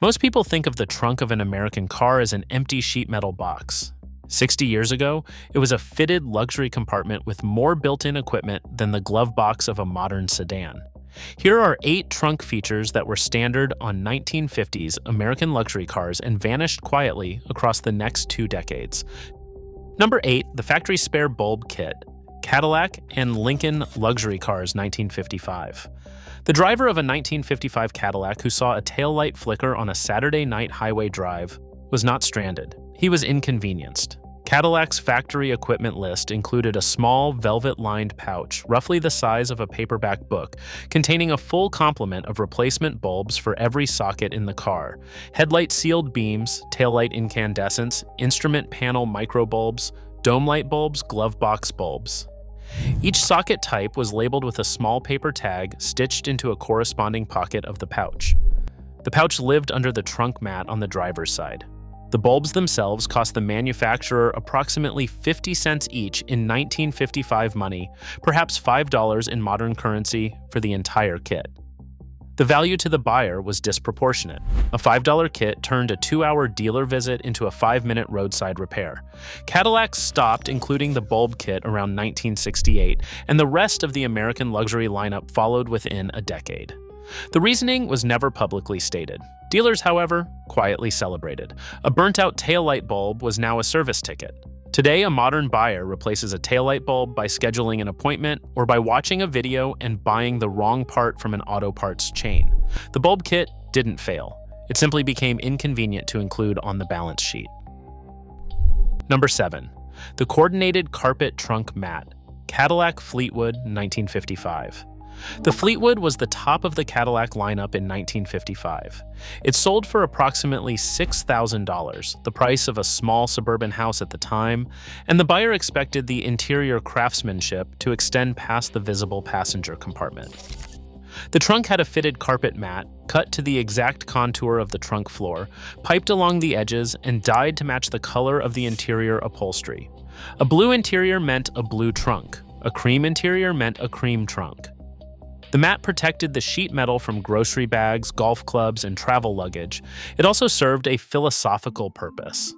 Most people think of the trunk of an American car as an empty sheet metal box. 60 years ago, it was a fitted luxury compartment with more built-in equipment than the glove box of a modern sedan. Here are 8 trunk features that were standard on 1950s American luxury cars and vanished quietly across the next 2 decades. Number 8, the factory spare bulb kit. Cadillac and Lincoln luxury cars, 1955. The driver of a 1955 Cadillac who saw a taillight flicker on a Saturday night highway drive was not stranded. He was inconvenienced. Cadillac's factory equipment list included a small velvet-lined pouch, roughly the size of a paperback book, containing a full complement of replacement bulbs for every socket in the car: headlight sealed beams, taillight incandescents, instrument panel microbulbs, dome light bulbs, glove box bulbs. Each socket type was labeled with a small paper tag stitched into a corresponding pocket of the pouch. The pouch lived under the trunk mat on the driver's side. The bulbs themselves cost the manufacturer approximately 50 cents each in 1955 money, perhaps $5 in modern currency for the entire kit. The value to the buyer was disproportionate. A $5 kit turned a 2-hour dealer visit into a 5-minute roadside repair. Cadillac stopped including the bulb kit around 1968, and the rest of the American luxury lineup followed within a decade. The reasoning was never publicly stated. Dealers, however, quietly celebrated. A burnt-out taillight bulb was now a service ticket. Today, a modern buyer replaces a taillight bulb by scheduling an appointment or by watching a video and buying the wrong part from an auto parts chain. The bulb kit didn't fail. It simply became inconvenient to include on the balance sheet. Number 7. The coordinated carpet trunk mat. Cadillac Fleetwood, 1955. The Fleetwood was the top of the Cadillac lineup in 1955. It sold for approximately $6,000, the price of a small suburban house at the time, and the buyer expected the interior craftsmanship to extend past the visible passenger compartment. The trunk had a fitted carpet mat, cut to the exact contour of the trunk floor, piped along the edges, and dyed to match the color of the interior upholstery. A blue interior meant a blue trunk. A cream interior meant a cream trunk. The mat protected the sheet metal from grocery bags, golf clubs, and travel luggage. It also served a philosophical purpose.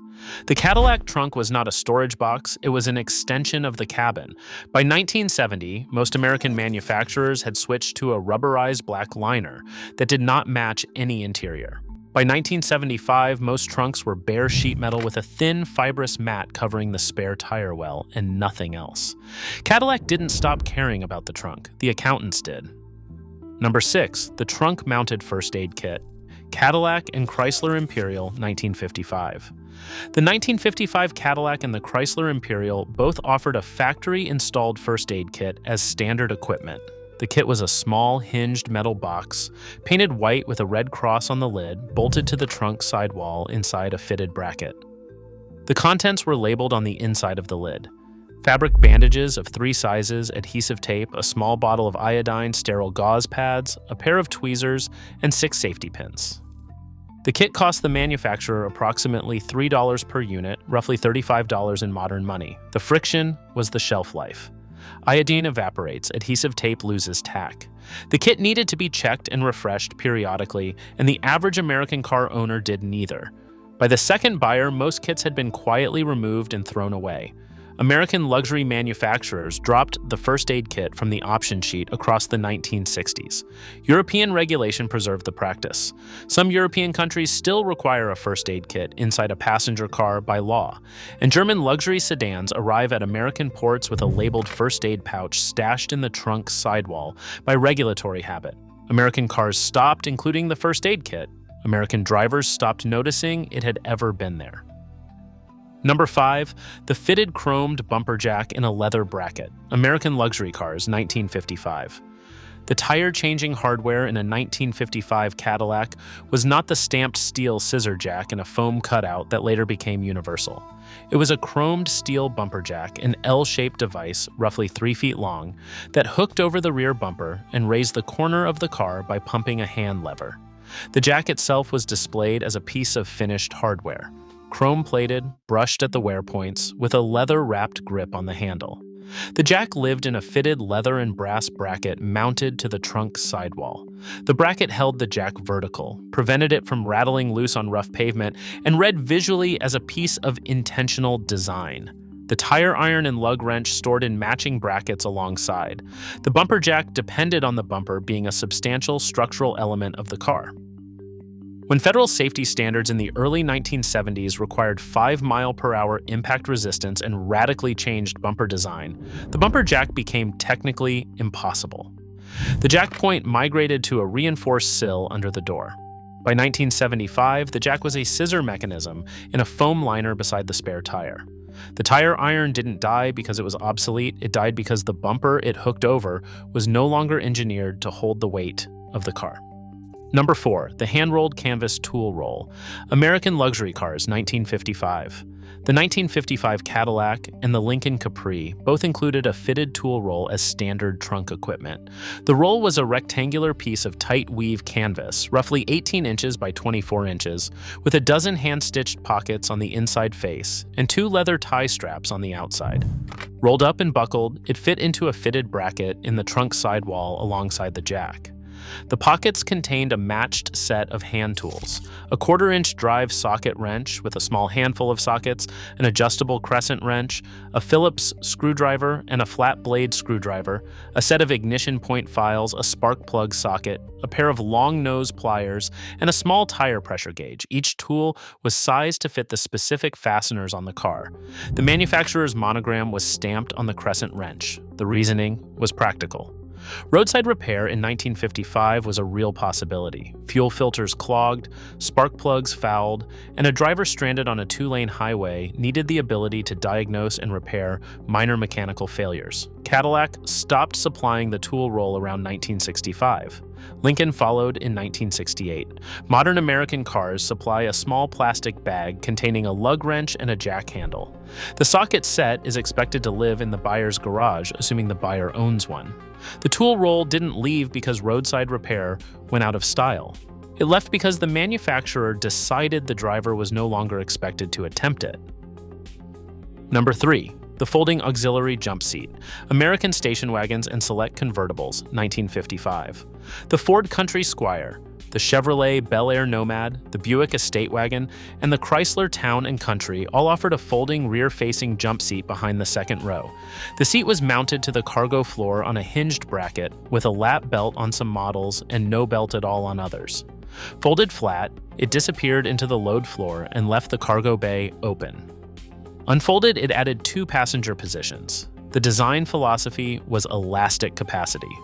The Cadillac trunk was not a storage box, it was an extension of the cabin. By 1970, most American manufacturers had switched to a rubberized black liner that did not match any interior. By 1975, most trunks were bare sheet metal with a thin, fibrous mat covering the spare tire well and nothing else. Cadillac didn't stop caring about the trunk, the accountants did. Number 6, the trunk-mounted first aid kit. Cadillac and Chrysler Imperial, 1955. The 1955 Cadillac and the Chrysler Imperial both offered a factory-installed first aid kit as standard equipment. The kit was a small, hinged metal box, painted white with a red cross on the lid, bolted to the trunk sidewall inside a fitted bracket. The contents were labeled on the inside of the lid: fabric bandages of 3 sizes, adhesive tape, a small bottle of iodine, sterile gauze pads, a pair of tweezers, and 6 safety pins. The kit cost the manufacturer approximately $3 per unit, roughly $35 in modern money. The friction was the shelf life. Iodine evaporates, adhesive tape loses tack. The kit needed to be checked and refreshed periodically, and the average American car owner did neither. By the second buyer, most kits had been quietly removed and thrown away. American luxury manufacturers dropped the first aid kit from the option sheet across the 1960s. European regulation preserved the practice. Some European countries still require a first aid kit inside a passenger car by law, and German luxury sedans arrive at American ports with a labeled first aid pouch stashed in the trunk sidewall by regulatory habit. American cars stopped including the first aid kit. American drivers stopped noticing it had ever been there. Number 5, the fitted chromed bumper jack in a leather bracket. American luxury cars, 1955. The tire-changing hardware in a 1955 Cadillac was not the stamped steel scissor jack in a foam cutout that later became universal. It was a chromed steel bumper jack, an L-shaped device, roughly 3 feet long, that hooked over the rear bumper and raised the corner of the car by pumping a hand lever. The jack itself was displayed as a piece of finished hardware, chrome-plated, brushed at the wear points, with a leather-wrapped grip on the handle. The jack lived in a fitted leather and brass bracket mounted to the trunk sidewall. The bracket held the jack vertical, prevented it from rattling loose on rough pavement, and read visually as a piece of intentional design. The tire iron and lug wrench stored in matching brackets alongside. The bumper jack depended on the bumper being a substantial structural element of the car. When federal safety standards in the early 1970s required 5-mile-per-hour impact resistance and radically changed bumper design, the bumper jack became technically impossible. The jack point migrated to a reinforced sill under the door. By 1975, the jack was a scissor mechanism in a foam liner beside the spare tire. The tire iron didn't die because it was obsolete, it died because the bumper it hooked over was no longer engineered to hold the weight of the car. Number 4, the hand-rolled canvas tool roll. American luxury cars, 1955. The 1955 Cadillac and the Lincoln Capri both included a fitted tool roll as standard trunk equipment. The roll was a rectangular piece of tight weave canvas, roughly 18 inches by 24 inches, with a dozen hand-stitched pockets on the inside face and 2 leather tie straps on the outside. Rolled up and buckled, it fit into a fitted bracket in the trunk sidewall alongside the jack. The pockets contained a matched set of hand tools, a 1/4-inch drive socket wrench with a small handful of sockets, an adjustable crescent wrench, a Phillips screwdriver and a flat blade screwdriver, a set of ignition point files, a spark plug socket, a pair of long nose pliers, and a small tire pressure gauge. Each tool was sized to fit the specific fasteners on the car. The manufacturer's monogram was stamped on the crescent wrench. The reasoning was practical. Roadside repair in 1955 was a real possibility. Fuel filters clogged, spark plugs fouled, and a driver stranded on a 2-lane highway needed the ability to diagnose and repair minor mechanical failures. Cadillac stopped supplying the tool roll around 1965. Lincoln followed in 1968. Modern American cars supply a small plastic bag containing a lug wrench and a jack handle. The socket set is expected to live in the buyer's garage, assuming the buyer owns one. The tool roll didn't leave because roadside repair went out of style. It left because the manufacturer decided the driver was no longer expected to attempt it. Number 3. The folding auxiliary jump seat. American station wagons and select convertibles, 1955. The Ford Country Squire, the Chevrolet Bel Air Nomad, the Buick Estate Wagon, and the Chrysler Town and Country all offered a folding rear-facing jump seat behind the second row. The seat was mounted to the cargo floor on a hinged bracket with a lap belt on some models and no belt at all on others. Folded flat, it disappeared into the load floor and left the cargo bay open. Unfolded, it added 2 passenger positions. The design philosophy was elastic capacity.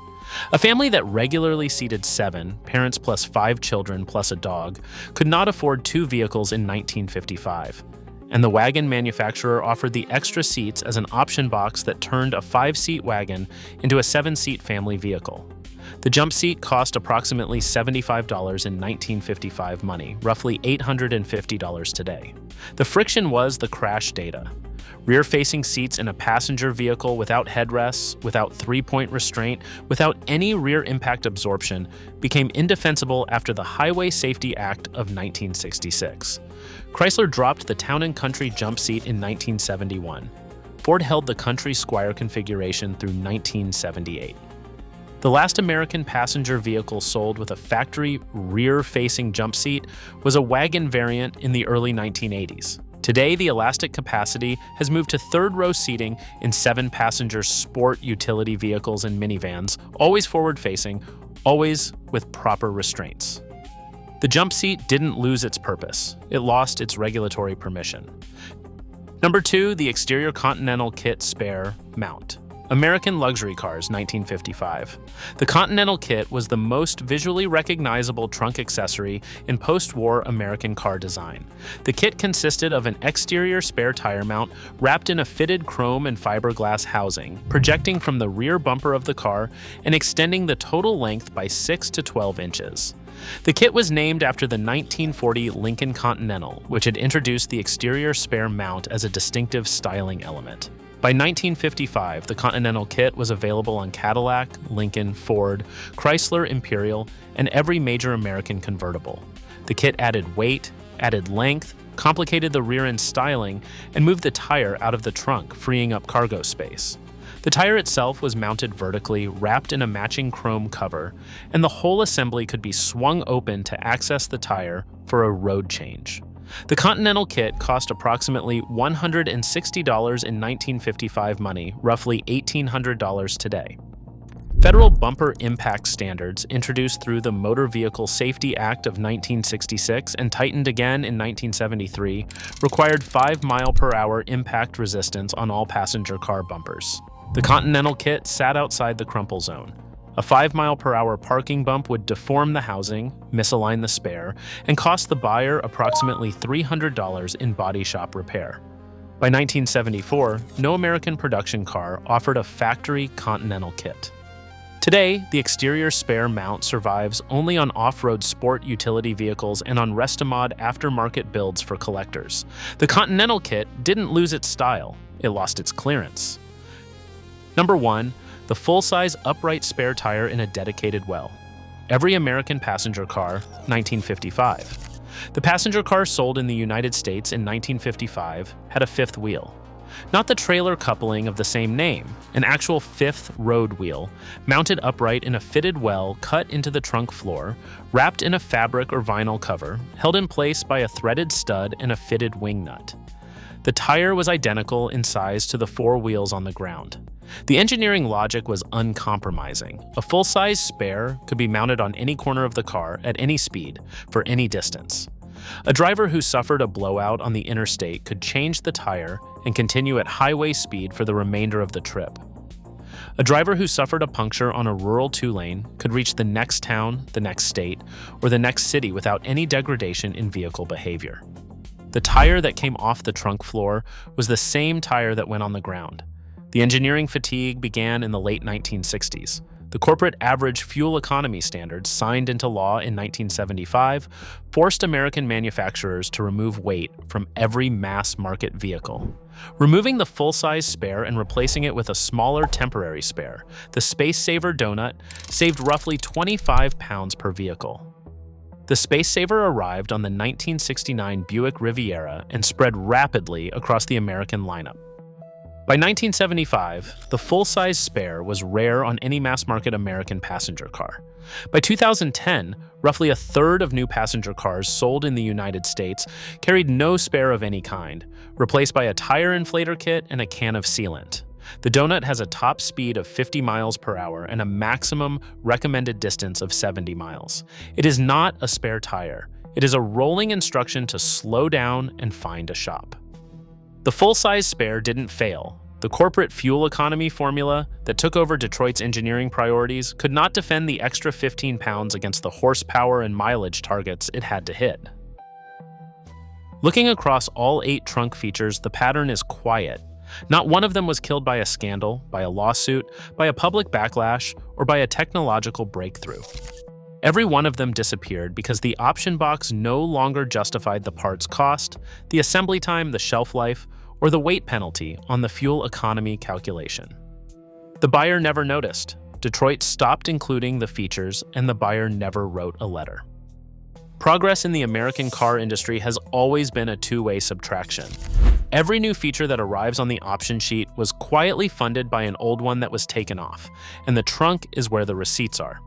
A family that regularly seated 7, parents plus 5 children plus a dog, could not afford 2 vehicles in 1955. And the wagon manufacturer offered the extra seats as an option box that turned a 5-seat wagon into a 7-seat family vehicle. The jump seat cost approximately $75 in 1955 money, roughly $850 today. The friction was the crash data. Rear-facing seats in a passenger vehicle without headrests, without 3-point restraint, without any rear impact absorption became indefensible after the Highway Safety Act of 1966. Chrysler dropped the Town and Country jump seat in 1971. Ford held the Country Squire configuration through 1978. The last American passenger vehicle sold with a factory rear-facing jump seat was a wagon variant in the early 1980s. Today, the elastic capacity has moved to third-row seating in 7-passenger sport utility vehicles and minivans, always forward-facing, always with proper restraints. The jump seat didn't lose its purpose. It lost its regulatory permission. Number 2, the exterior Continental kit spare mount. American luxury cars, 1955. The Continental kit was the most visually recognizable trunk accessory in post-war American car design. The kit consisted of an exterior spare tire mount wrapped in a fitted chrome and fiberglass housing, projecting from the rear bumper of the car and extending the total length by 6 to 12 inches. The kit was named after the 1940 Lincoln Continental, which had introduced the exterior spare mount as a distinctive styling element. By 1955, the Continental kit was available on Cadillac, Lincoln, Ford, Chrysler Imperial, and every major American convertible. The kit added weight, added length, complicated the rear-end styling, and moved the tire out of the trunk, freeing up cargo space. The tire itself was mounted vertically, wrapped in a matching chrome cover, and the whole assembly could be swung open to access the tire for a road change. The Continental kit cost approximately $160 in 1955 money, roughly $1,800 today. Federal bumper impact standards, introduced through the Motor Vehicle Safety Act of 1966 and tightened again in 1973, required 5-mile-per-hour impact resistance on all passenger car bumpers. The Continental kit sat outside the crumple zone. A 5-mile-per-hour parking bump would deform the housing, misalign the spare, and cost the buyer approximately $300 in body shop repair. By 1974, no American production car offered a factory Continental kit. Today, the exterior spare mount survives only on off-road sport utility vehicles and on Restomod aftermarket builds for collectors. The Continental kit didn't lose its style, it lost its clearance. Number 1. The full-size upright spare tire in a dedicated well. Every American passenger car, 1955. The passenger car sold in the United States in 1955 had a fifth wheel. Not the trailer coupling of the same name, an actual fifth road wheel, mounted upright in a fitted well cut into the trunk floor, wrapped in a fabric or vinyl cover, held in place by a threaded stud and a fitted wing nut. The tire was identical in size to the 4 wheels on the ground. The engineering logic was uncompromising. A full-size spare could be mounted on any corner of the car at any speed, for any distance. A driver who suffered a blowout on the interstate could change the tire and continue at highway speed for the remainder of the trip. A driver who suffered a puncture on a rural 2-lane could reach the next town, the next state, or the next city without any degradation in vehicle behavior. The tire that came off the trunk floor was the same tire that went on the ground. The engineering fatigue began in the late 1960s. The corporate average fuel economy standards, signed into law in 1975, forced American manufacturers to remove weight from every mass-market vehicle. Removing the full-size spare and replacing it with a smaller temporary spare, the Space Saver Donut saved roughly 25 pounds per vehicle. The Space Saver arrived on the 1969 Buick Riviera and spread rapidly across the American lineup. By 1975, the full-size spare was rare on any mass-market American passenger car. By 2010, roughly a third of new passenger cars sold in the United States carried no spare of any kind, replaced by a tire inflator kit and a can of sealant. The Donut has a top speed of 50 miles per hour and a maximum recommended distance of 70 miles. It is not a spare tire. It is a rolling instruction to slow down and find a shop. The full-size spare didn't fail. The corporate fuel economy formula that took over Detroit's engineering priorities could not defend the extra 15 pounds against the horsepower and mileage targets it had to hit. Looking across all 8 trunk features, the pattern is quiet. Not one of them was killed by a scandal, by a lawsuit, by a public backlash, or by a technological breakthrough. Every one of them disappeared because the option box no longer justified the part's cost, the assembly time, the shelf life, or the weight penalty on the fuel economy calculation. The buyer never noticed. Detroit stopped including the features, and the buyer never wrote a letter. Progress in the American car industry has always been a two-way subtraction. Every new feature that arrives on the option sheet was quietly funded by an old one that was taken off, and the trunk is where the receipts are.